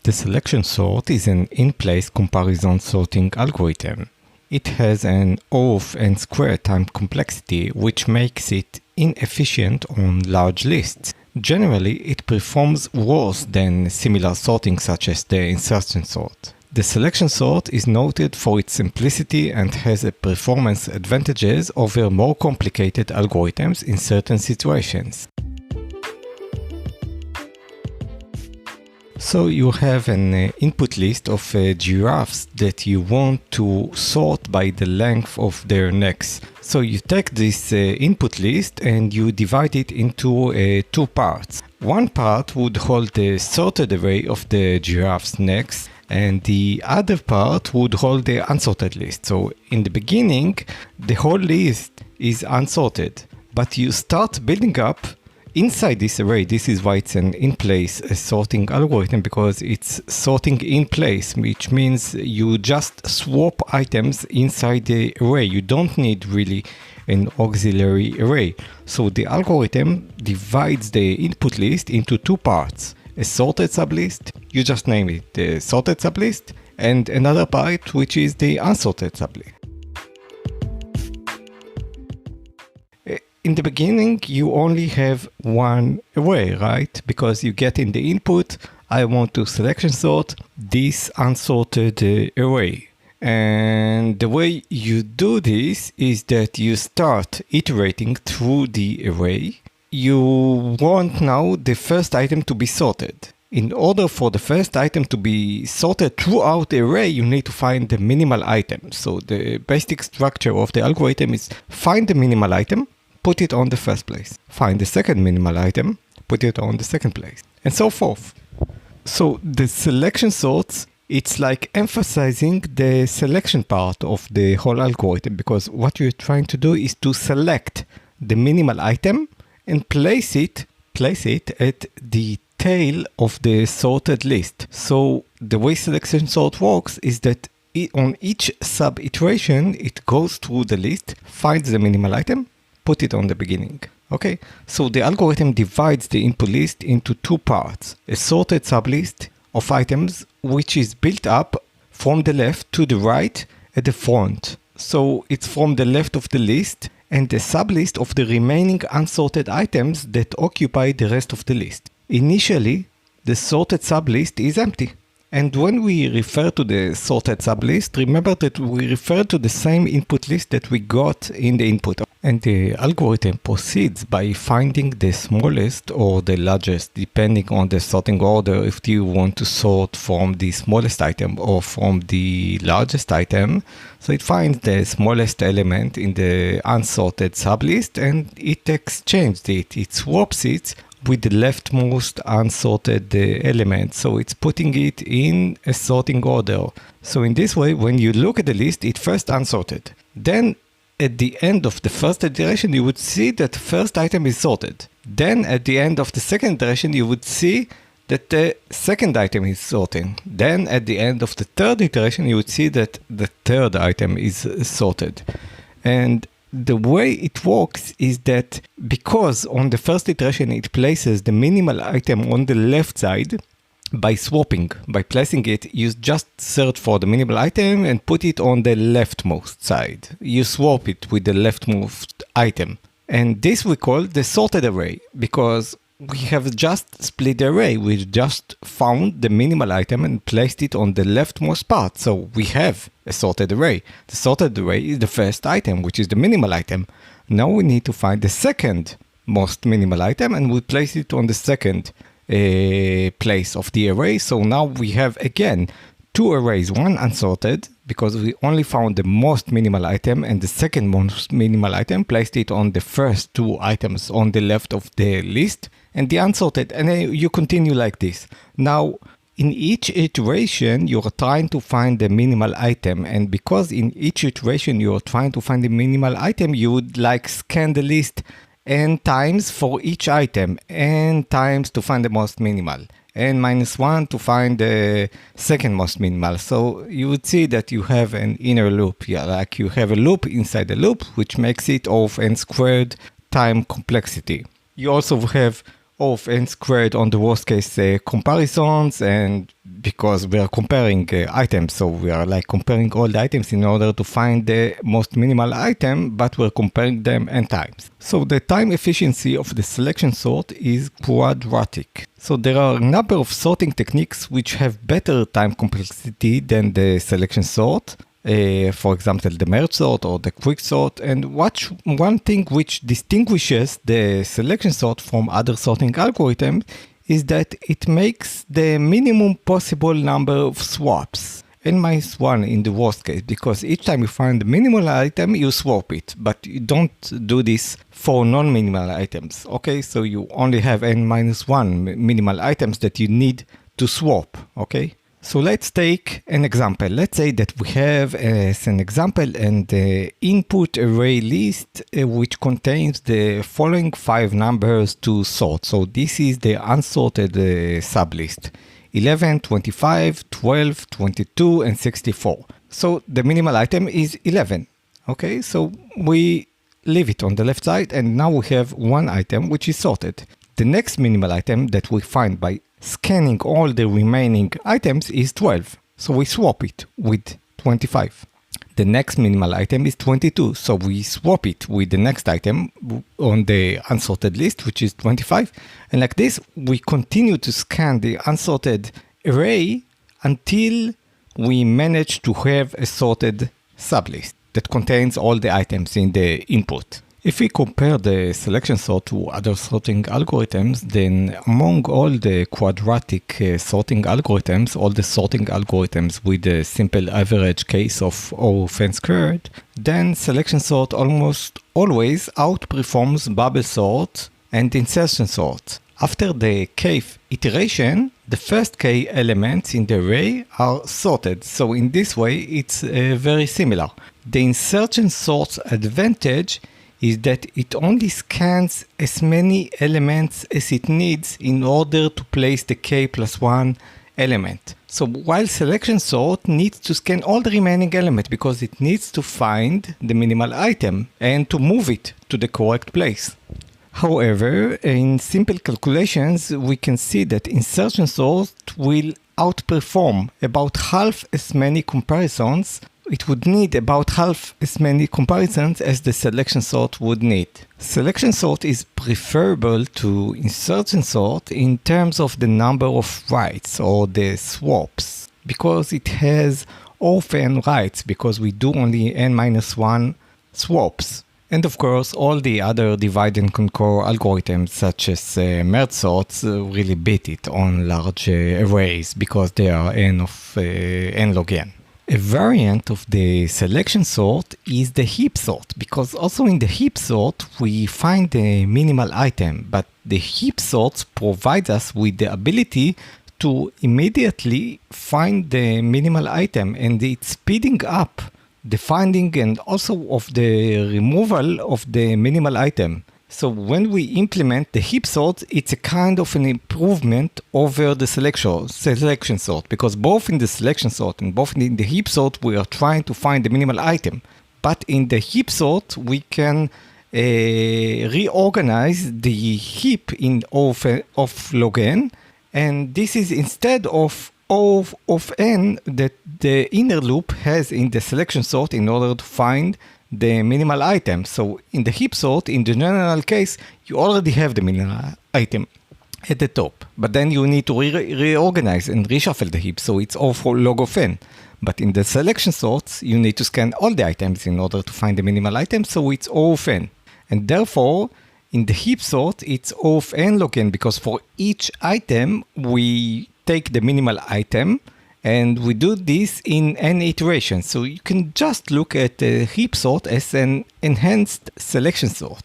The selection sort is an in-place comparison sorting algorithm. It has an O of n squared time complexity, which makes it inefficient on large lists. Generally, it performs worse than similar sorting such as the insertion sort. The selection sort is noted for its simplicity and has a performance advantages over more complicated algorithms in certain situations. So you have an input list of giraffes that you want to sort by the length of their necks. So you take this input list and you divide it into two parts. One part would hold the sorted array of the giraffes' necks, and the other part would hold the unsorted list. So in the beginning, the whole list is unsorted, but you start building up inside this array. This is why it's an in-place sorting algorithm, because it's sorting in place, which means you just swap items inside the array. You don't need really an auxiliary array. So the algorithm divides the input list into two parts. A sorted sublist, you just name it the sorted sublist, and another part which is the unsorted sublist. In the beginning, you only have one array, right? Because you get in the input, I want to selection sort this unsorted array. And the way you do this is that you start iterating through the array. You want now the first item to be sorted. In order for the first item to be sorted throughout the array, you need to find the minimal item. So the basic structure of the algorithm is find the minimal item, put it on the first place. Find the second minimal item, put it on the second place, and so forth. So the selection sorts, it's like emphasizing the selection part of the whole algorithm, because what you're trying to do is to select the minimal item and place it at the tail of the sorted list. So the way selection sort works is that on each sub-iteration, it goes through the list, finds the minimal item, put it on the beginning. Okay, so the algorithm divides the input list into two parts. A sorted sublist of items which is built up from the left to the right at the front. So it's from the left of the list, and the sublist of the remaining unsorted items that occupy the rest of the list. Initially, the sorted sublist is empty. And when we refer to the sorted sublist, remember that we refer to the same input list that we got in the input. And the algorithm proceeds by finding the smallest or the largest, depending on the sorting order, if you want to sort from the smallest item or from the largest item. So it finds the smallest element in the unsorted sublist and it exchanges it. It swaps it with the leftmost unsorted element. So it's putting it in a sorting order. So in this way, when you look at the list, it's first unsorted. Then at the end of the first iteration, you would see that the first item is sorted. Then at the end of the second iteration, you would see that the second item is sorted. Then at the end of the third iteration, you would see that the third item is sorted. And the way it works is that because on the first iteration it places the minimal item on the left side, by swapping, by placing it, you just search for the minimal item and put it on the leftmost side. You swap it with the leftmost item. And this we call the sorted array, because we have just split the array. We just found the minimal item and placed it on the leftmost part. So we have a sorted array. The sorted array is the first item, which is the minimal item. Now we need to find the second most minimal item and we place it on the second place of the array. So now we have again two arrays, one unsorted because we only found the most minimal item, and the second most minimal item, placed it on the first two items on the left of the list, and the unsorted, and then you continue like this. Now in each iteration you're trying to find the minimal item, and because in each iteration you're trying to find the minimal item, you would like scan the list n times for each item, n times to find the most minimal, n-1 to find the second most minimal. So you would see that you have an inner loop. Yeah, like you have a loop inside the loop, which makes it of n squared time complexity. You also have O of n squared on the worst case comparisons, and because we are comparing items, so we are like comparing all the items in order to find the most minimal item, but we're comparing them n times. So the time efficiency of the selection sort is quadratic. So there are a number of sorting techniques which have better time complexity than the selection sort. For example, the merge sort or the quick sort. And one thing which distinguishes the selection sort from other sorting algorithms is that it makes the minimum possible number of swaps, n-1 in the worst case, because each time you find the minimal item, you swap it, but you don't do this for non-minimal items. Okay, so you only have n-1 minimal items that you need to swap. Okay. So let's take an example. Let's say that we have as an example an input array list which contains the following 5 numbers to sort. So this is the unsorted sublist: 11, 25, 12, 22, and 64. So the minimal item is 11. Okay, so we leave it on the left side, and now we have one item which is sorted. The next minimal item that we find by scanning all the remaining items is 12. So we swap it with 25. The next minimal item is 22. So we swap it with the next item on the unsorted list, which is 25. And like this, we continue to scan the unsorted array until we manage to have a sorted sublist that contains all the items in the input. If we compare the selection sort to other sorting algorithms, then among all the quadratic sorting algorithms, all the sorting algorithms with a simple average case of O of n squared, then selection sort almost always outperforms bubble sort and insertion sort. After the kth iteration, the first k elements in the array are sorted, so in this way it's very similar. The insertion sort's advantage is that it only scans as many elements as it needs in order to place the k+1 element. So while selection sort needs to scan all the remaining elements because it needs to find the minimal item and to move it to the correct place. However, in simple calculations, we can see that insertion sort will outperform about half as many comparisons. It would need about half as many comparisons as the selection sort would need. Selection sort is preferable to insertion sort in terms of the number of writes or the swaps, because it has O of n writes, because we do only n-1 swaps. And of course, all the other divide and conquer algorithms such as merge sorts really beat it on large arrays because they are n of n log n. A variant of the selection sort is the heap sort, because also in the heap sort we find the minimal item, but the heap sorts provide us with the ability to immediately find the minimal item, and it's speeding up the finding and also of the removal of the minimal item. So when we implement the heap sort, it's a kind of an improvement over the selection sort, because both in the selection sort and both in the heap sort, we are trying to find the minimal item. But in the heap sort, we can reorganize the heap in O of log n, and this is instead of O of n that the inner loop has in the selection sort in order to find the minimal item. So in the heap sort, in the general case, you already have the minimal item at the top, but then you need to reorganize and reshuffle the heap, so it's O for log of n. But in the selection sorts, you need to scan all the items in order to find the minimal item, so it's O of n. And therefore, in the heap sort, it's O of n log n, because for each item, we take the minimal item, and we do this in n iterations. So you can just look at the heap sort as an enhanced selection sort.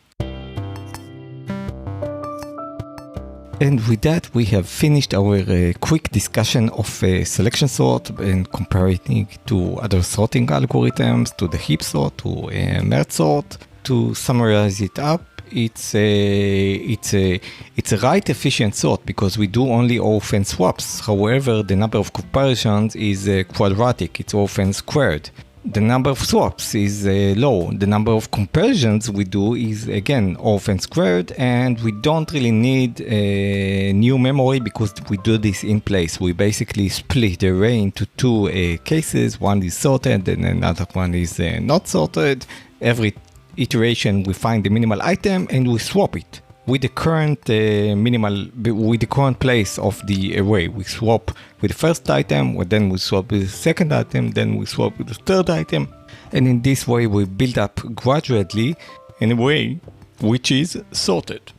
And with that, we have finished our quick discussion of selection sort and comparing it to other sorting algorithms, to the heap sort, to merge sort. To summarize it up, it's a right efficient sort because we do only O of n swaps. However, the number of comparisons is quadratic. It's O of n squared. the number of swaps is low. The number of comparisons we do is again often squared, and we don't really need new memory because we do this in place. We basically split the array into two cases. One is sorted and another one is not sorted. Every iteration we find the minimal item and we swap it with the current with the current place of the array. We swap with the first item, then we swap with the second item, then we swap with the third item, and in this way we build up gradually in a way which is sorted.